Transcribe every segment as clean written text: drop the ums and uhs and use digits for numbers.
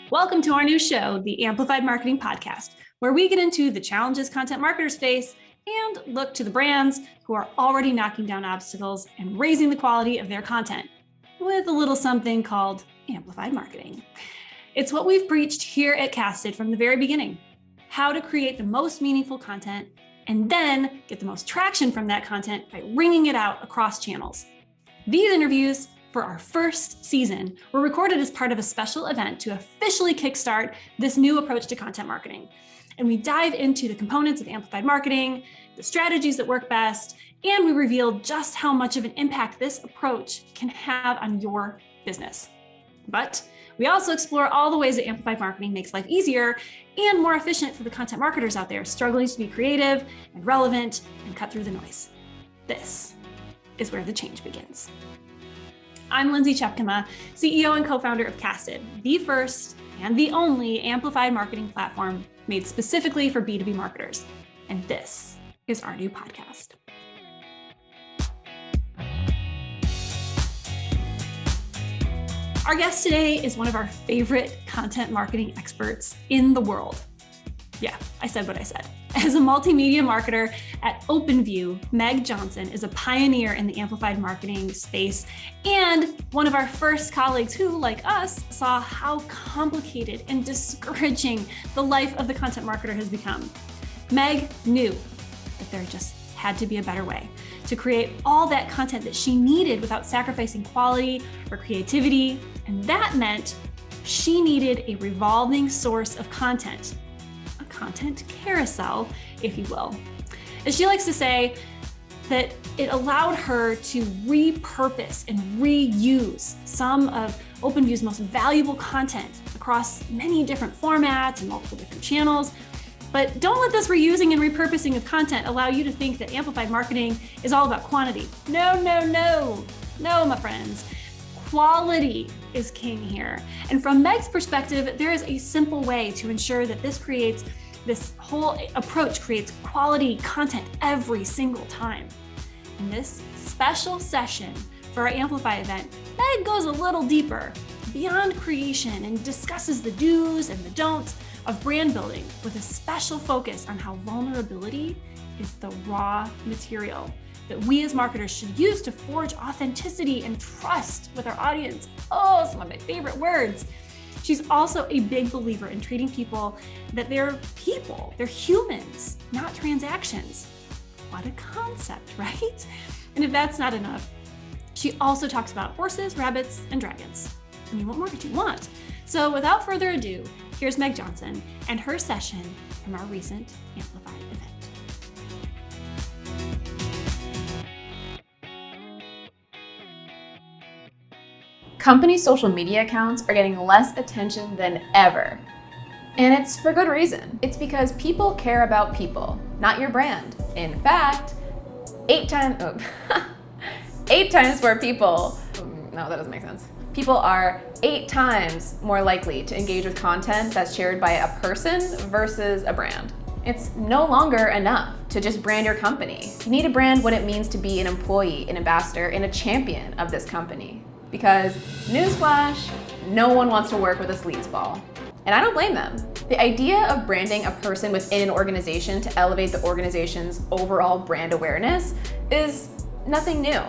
Welcome to our new show, the Amplified Marketing Podcast, where we get into the challenges content marketers face and look to the brands who are already knocking down obstacles and raising the quality of their content with a little something called amplified marketing. It's what we've preached here at Casted from the very beginning: how to create the most meaningful content and then get the most traction from that content by wringing it out across channels. These interviews for our first season were recorded as part of a special event to officially kickstart this new approach to content marketing. And we dive into the components of amplified marketing, the strategies that work best, and we reveal just how much of an impact this approach can have on your business. But we also explore all the ways that amplified marketing makes life easier and more efficient for the content marketers out there struggling to be creative and relevant and cut through the noise. This is where the change begins. I'm Lindsay Chepkema, CEO and co-founder of Casted, the first and the only amplified marketing platform made specifically for B2B marketers. And this is our new podcast. Our guest today is one of our favorite content marketing experts in the world. Yeah, I said what I said. As a multimedia marketer at OpenView, Meg Johnson is a pioneer in the amplified marketing space and one of our first colleagues who, like us, saw how complicated and discouraging the life of the content marketer has become. Meg knew that there just had to be a better way to create all that content that she needed without sacrificing quality or creativity, and that meant she needed a revolving source of content. Content carousel, if you will. As she likes to say, that it allowed her to repurpose and reuse some of OpenView's most valuable content across many different formats and multiple different channels. But don't let this reusing and repurposing of content allow you to think that amplified marketing is all about quantity. No, my friends. Quality is king here. And from Meg's perspective, there is a simple way to ensure that this whole approach creates quality content every single time. In this special session for our Amplify event, Meg goes a little deeper beyond creation and discusses the do's and the don'ts of brand building with a special focus on how vulnerability is the raw material that we as marketers should use to forge authenticity and trust with our audience. Oh, some of my favorite words. She's also a big believer in treating people that they're people, they're humans, not transactions. What a concept, right? And if that's not enough, she also talks about horses, rabbits, and dragons. I mean, what more could you want? So without further ado, here's Meg Johnson and her session from our recent Amplify event. Company social media accounts are getting less attention than ever. And it's for good reason. It's because people care about people, not your brand. In fact, 8 times more people, no, that doesn't make sense. People are 8 times more likely to engage with content that's shared by a person versus a brand. It's no longer enough to just brand your company. You need to brand what it means to be an employee, an ambassador, and a champion of this company. Because, newsflash, no one wants to work with a sleazeball. And I don't blame them. The idea of branding a person within an organization to elevate the organization's overall brand awareness is nothing new.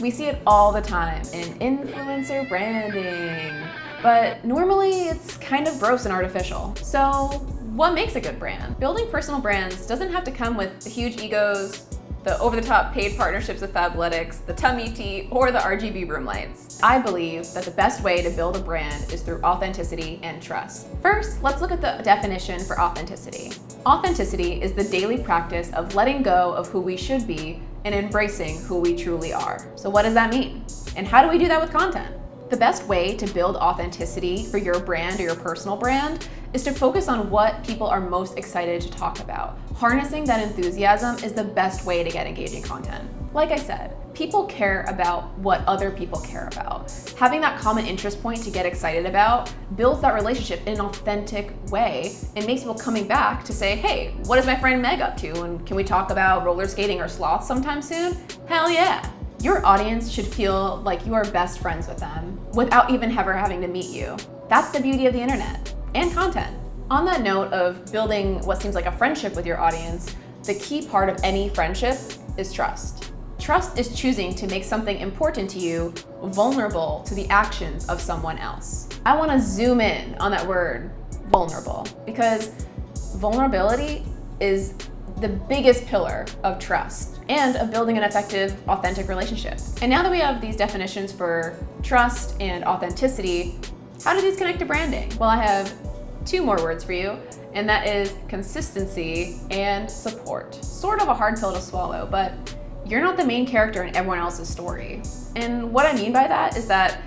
We see it all the time in influencer branding. But normally it's kind of gross and artificial. So what makes a good brand? Building personal brands doesn't have to come with the huge egos, the over-the-top paid partnerships with Fabletics, the tummy tea, or the RGB room lights. I believe that the best way to build a brand is through authenticity and trust. First, let's look at the definition for authenticity. Authenticity is the daily practice of letting go of who we should be and embracing who we truly are. So what does that mean? And how do we do that with content? The best way to build authenticity for your brand or your personal brand is to focus on what people are most excited to talk about. Harnessing that enthusiasm is the best way to get engaging content. Like I said, people care about what other people care about. Having that common interest point to get excited about builds that relationship in an authentic way and makes people coming back to say, hey, what is my friend Meg up to? And can we talk about roller skating or sloths sometime soon? Hell yeah. Your audience should feel like you are best friends with them without even ever having to meet you. That's the beauty of the internet. and content. On that note of building what seems like a friendship with your audience, the key part of any friendship is trust. Trust is choosing to make something important to you vulnerable to the actions of someone else. I want to zoom in on that word, vulnerable, because vulnerability is the biggest pillar of trust and of building an effective, authentic relationship. And now that we have these definitions for trust and authenticity, how do these connect to branding? Well, I have two more words for you, and that is consistency and support. Sort of a hard pill to swallow, but you're not the main character in everyone else's story. And what I mean by that is that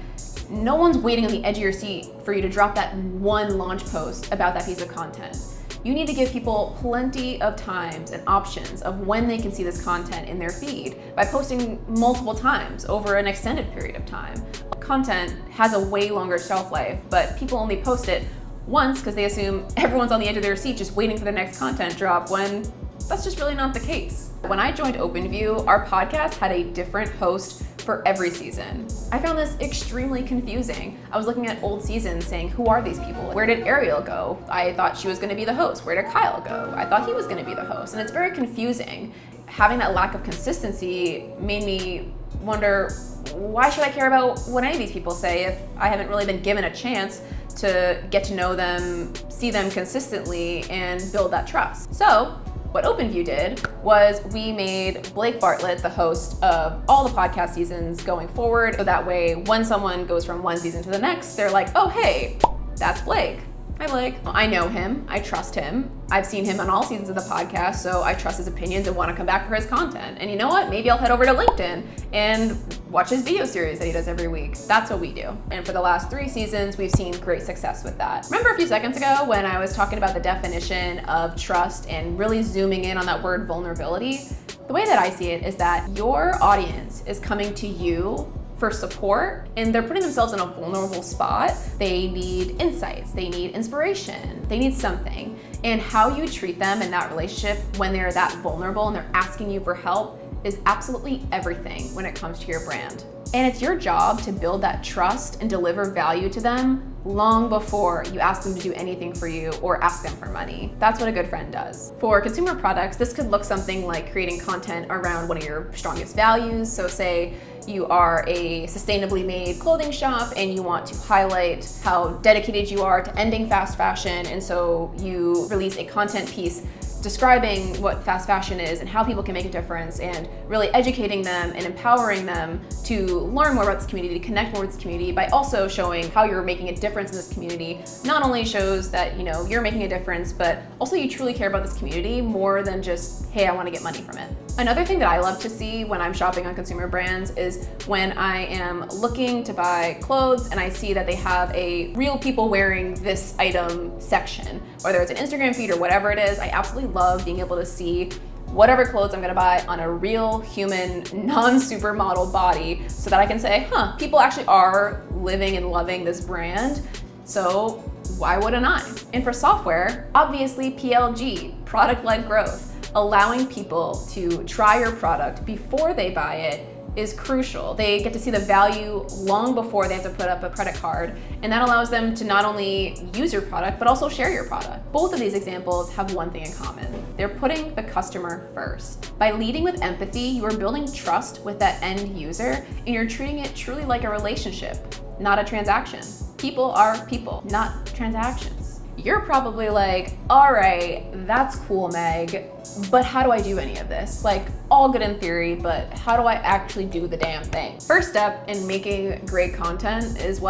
no one's waiting on the edge of your seat for you to drop that one launch post about that piece of content. You need to give people plenty of times and options of when they can see this content in their feed by posting multiple times over an extended period of time. Content has a way longer shelf life, but people only post it once because they assume everyone's on the edge of their seat just waiting for the next content drop, when that's just really not the case. When I joined OpenView, our podcast had a different host for every season. I found this extremely confusing. I was looking at old seasons saying, who are these people? Where did Ariel go? I thought she was gonna be the host. Where did Kyle go? I thought he was gonna be the host. And it's very confusing. Having that lack of consistency made me wonder, why should I care about what any of these people say if I haven't really been given a chance to get to know them, see them consistently, and build that trust? So what OpenView did was we made Blake Bartlett the host of all the podcast seasons going forward. So that way, when someone goes from one season to the next, they're like, oh, hey, that's Blake. Hi, Blake. I know him. I trust him. I've seen him on all seasons of the podcast, so I trust his opinions and want to come back for his content. And you know what? Maybe I'll head over to LinkedIn and watch his video series that he does every week. That's what we do. And for the last 3 seasons, we've seen great success with that. Remember a few seconds ago when I was talking about the definition of trust and really zooming in on that word vulnerability? The way that I see it is that your audience is coming to you for support, and they're putting themselves in a vulnerable spot. They need insights, they need inspiration, they need something. And how you treat them in that relationship when they're that vulnerable and they're asking you for help is absolutely everything when it comes to your brand. And it's your job to build that trust and deliver value to them long before you ask them to do anything for you or ask them for money. That's what a good friend does. For consumer products, this could look something like creating content around one of your strongest values. So say you are a sustainably made clothing shop and you want to highlight how dedicated you are to ending fast fashion, and so you release a content piece describing what fast fashion is and how people can make a difference, and really educating them and empowering them to learn more about this community, to connect more with this community by also showing how you're making a difference in this community. Not only shows that you're making a difference, but also you truly care about this community more than just, hey, I want to get money from it. Another thing that I love to see when I'm shopping on consumer brands is when I am looking to buy clothes and I see that they have a real people wearing this item section, whether it's an Instagram feed or whatever it is. I absolutely love being able to see whatever clothes I'm gonna buy on a real human, non-supermodel body, so that I can say, people actually are living and loving this brand, so why wouldn't I? And for software, obviously PLG, product-led growth. Allowing people to try your product before they buy it is crucial. They get to see the value long before they have to put up a credit card, and that allows them to not only use your product, but also share your product. Both of these examples have one thing in common. They're putting the customer first. By leading with empathy, you are building trust with that end user, and you're treating it truly like a relationship, not a transaction. People are people, not transactions. You're probably like, all right, that's cool, Meg, but how do I do any of this? Like, all good in theory, but how do I actually do the damn thing? First step in making great content is,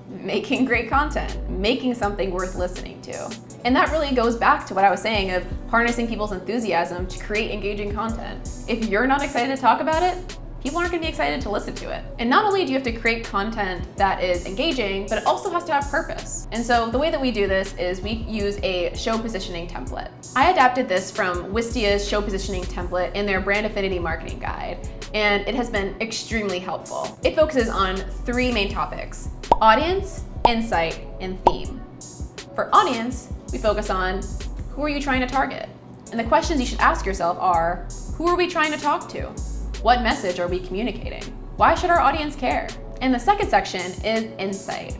making great content, making something worth listening to. And that really goes back to what I was saying of harnessing people's enthusiasm to create engaging content. If you're not excited to talk about it, people aren't gonna be excited to listen to it. And not only do you have to create content that is engaging, but it also has to have purpose. And so the way that we do this is we use a show positioning template. I adapted this from Wistia's show positioning template in their brand affinity marketing guide, and it has been extremely helpful. It focuses on 3 main topics: audience, insight, and theme. For audience, we focus on who are you trying to target? And the questions you should ask yourself are, who are we trying to talk to? What message are we communicating? Why should our audience care? And the second section is insight.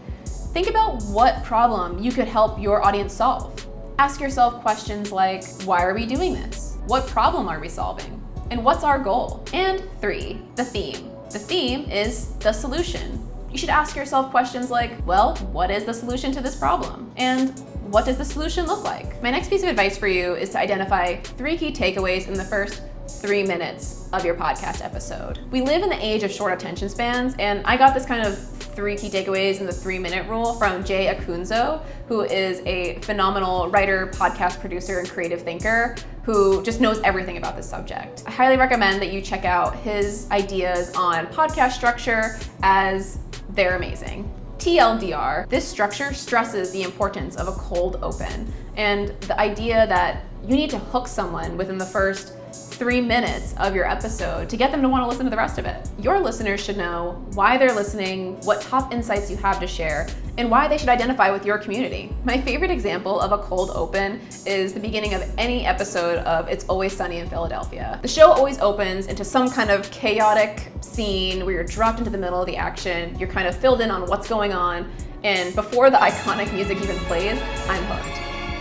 Think about what problem you could help your audience solve. Ask yourself questions like, why are we doing this? What problem are we solving? And what's our goal? And 3, the theme. The theme is the solution. You should ask yourself questions like, well, what is the solution to this problem? And what does the solution look like? My next piece of advice for you is to identify 3 key takeaways in the first 3 minutes of your podcast episode. We live in the age of short attention spans, and I got this kind of 3 key takeaways in the 3-minute rule from Jay Acunzo, who is a phenomenal writer, podcast producer, and creative thinker who just knows everything about this subject. I highly recommend that you check out his ideas on podcast structure, as they're amazing. TLDR, this structure stresses the importance of a cold open and the idea that you need to hook someone within the first 3 minutes of your episode to get them to want to listen to the rest of it. Your listeners should know why they're listening, what top insights you have to share, and why they should identify with your community. My favorite example of a cold open is the beginning of any episode of It's Always Sunny in Philadelphia. The show always opens into some kind of chaotic scene where you're dropped into the middle of the action, you're kind of filled in on what's going on, and before the iconic music even plays, I'm hooked.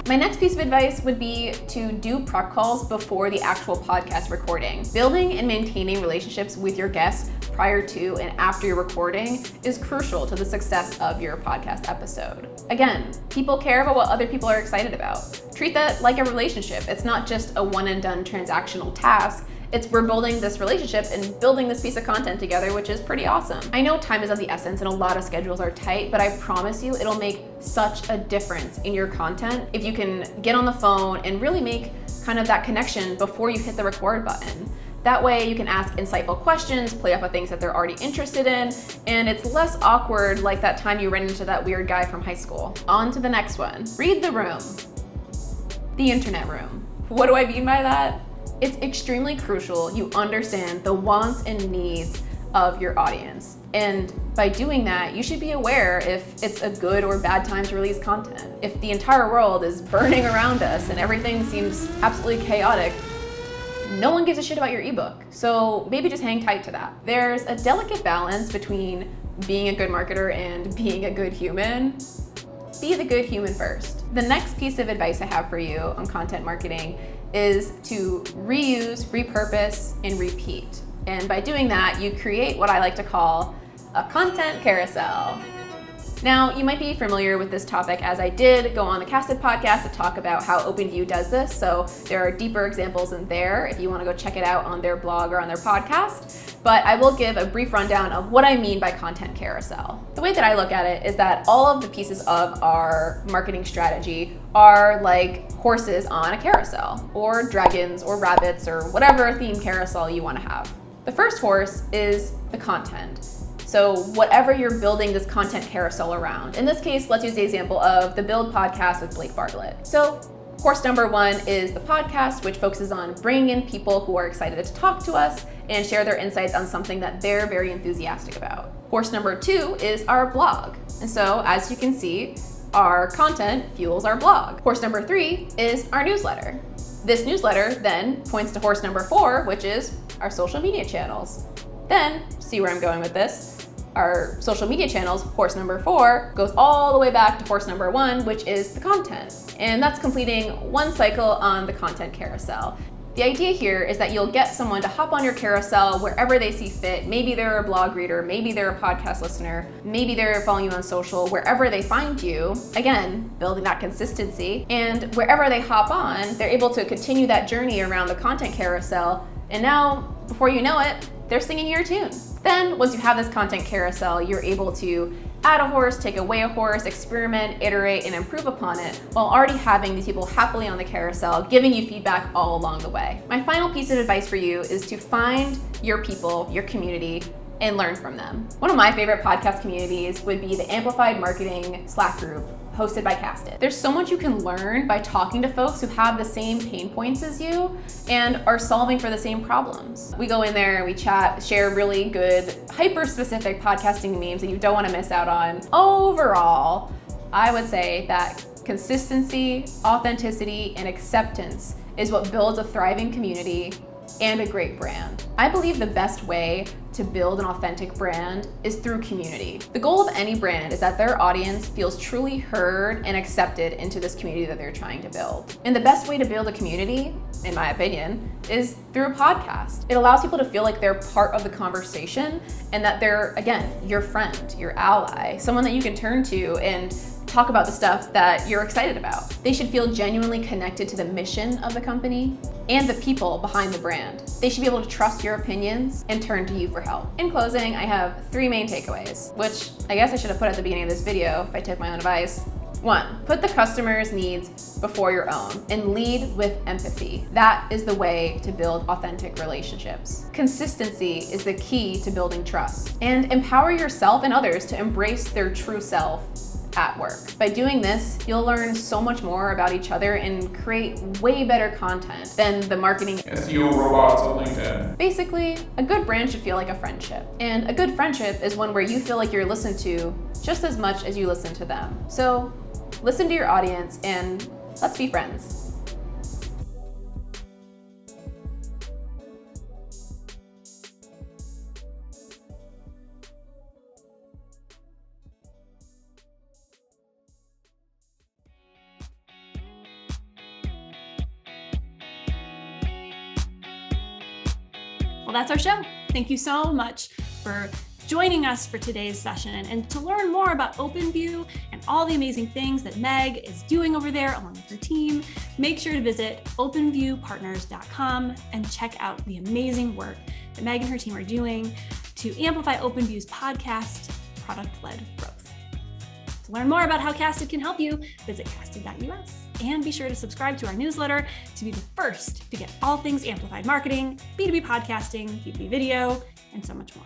My next piece of advice would be to do prep calls before the actual podcast recording. Building and maintaining relationships with your guests prior to and after your recording is crucial to the success of your podcast episode. Again, people care about what other people are excited about. Treat that like a relationship. It's not just a one and done transactional task. We're building this relationship and building this piece of content together, which is pretty awesome. I know time is of the essence and a lot of schedules are tight, but I promise you it'll make such a difference in your content if you can get on the phone and really make kind of that connection before you hit the record button. That way you can ask insightful questions, play off of things that they're already interested in, and it's less awkward like that time you ran into that weird guy from high school. On to the next one. Read the room. The internet room. What do I mean by that? It's extremely crucial you understand the wants and needs of your audience. And by doing that, you should be aware if it's a good or bad time to release content. If the entire world is burning around us and everything seems absolutely chaotic, no one gives a shit about your ebook. So maybe just hang tight to that. There's a delicate balance between being a good marketer and being a good human. Be the good human first. The next piece of advice I have for you on content marketing is to reuse, repurpose, and repeat. And by doing that, you create what I like to call a content carousel. Now, you might be familiar with this topic as I did go on the Casted podcast to talk about how OpenView does this. So there are deeper examples in there if you want to go check it out on their blog or on their podcast. But I will give a brief rundown of what I mean by content carousel. The way that I look at it is that all of the pieces of our marketing strategy are like horses on a carousel, or dragons or rabbits or whatever theme carousel you want to have. The first horse is the content. So whatever you're building this content carousel around. In this case, let's use the example of the Build podcast with Blake Bartlett. So horse number 1 is the podcast, which focuses on bringing in people who are excited to talk to us and share their insights on something that they're very enthusiastic about. Horse number 2 is our blog. And so as you can see, our content fuels our blog. Horse number 3 is our newsletter. This newsletter then points to horse number 4, which is our social media channels. Then, see where I'm going with this? Our social media channels, horse number 4, goes all the way back to horse number 1, which is the content. And that's completing one cycle on the content carousel. The idea here is that you'll get someone to hop on your carousel wherever they see fit. Maybe they're a blog reader, maybe they're a podcast listener, maybe they're following you on social, wherever they find you. Again, building that consistency. And wherever they hop on, they're able to continue that journey around the content carousel. And now, before you know it, they're singing your tune. Then, once you have this content carousel, you're able to add a horse, take away a horse, experiment, iterate, and improve upon it, while already having these people happily on the carousel, giving you feedback all along the way. My final piece of advice for you is to find your people, your community, and learn from them. One of my favorite podcast communities would be the Amplified Marketing Slack group, hosted by Casted. There's so much you can learn by talking to folks who have the same pain points as you and are solving for the same problems. We go in there and we chat, share really good, hyper-specific podcasting memes that you don't want to miss out on. Overall, I would say that consistency, authenticity, and acceptance is what builds a thriving community and a great brand. I believe the best way to build an authentic brand is through community. The goal of any brand is that their audience feels truly heard and accepted into this community that they're trying to build. And the best way to build a community, in my opinion, is through a podcast. It allows people to feel like they're part of the conversation and that they're, again, your friend, your ally, someone that you can turn to and talk about the stuff that you're excited about. They should feel genuinely connected to the mission of the company and the people behind the brand. They should be able to trust your opinions and turn to you for help. In closing, I have 3 main takeaways, which I guess I should have put at the beginning of this video if I took my own advice. 1, put the customer's needs before your own and lead with empathy. That is the way to build authentic relationships. Consistency is the key to building trust. And empower yourself and others to embrace their true self at work. By doing this, you'll learn so much more about each other and create way better content than the marketing SEO robots on LinkedIn. Basically, a good brand should feel like a friendship. And a good friendship is one where you feel like you're listened to just as much as you listen to them. So listen to your audience and let's be friends. Well, that's our show. Thank you so much for joining us for today's session. And to learn more about OpenView and all the amazing things that Meg is doing over there along with her team, make sure to visit openviewpartners.com and check out the amazing work that Meg and her team are doing to amplify OpenView's podcast, Product-Led Growth. To learn more about how Casted can help you, visit casted.us. And be sure to subscribe to our newsletter to be the first to get all things amplified marketing, B2B podcasting, B2B video, and so much more.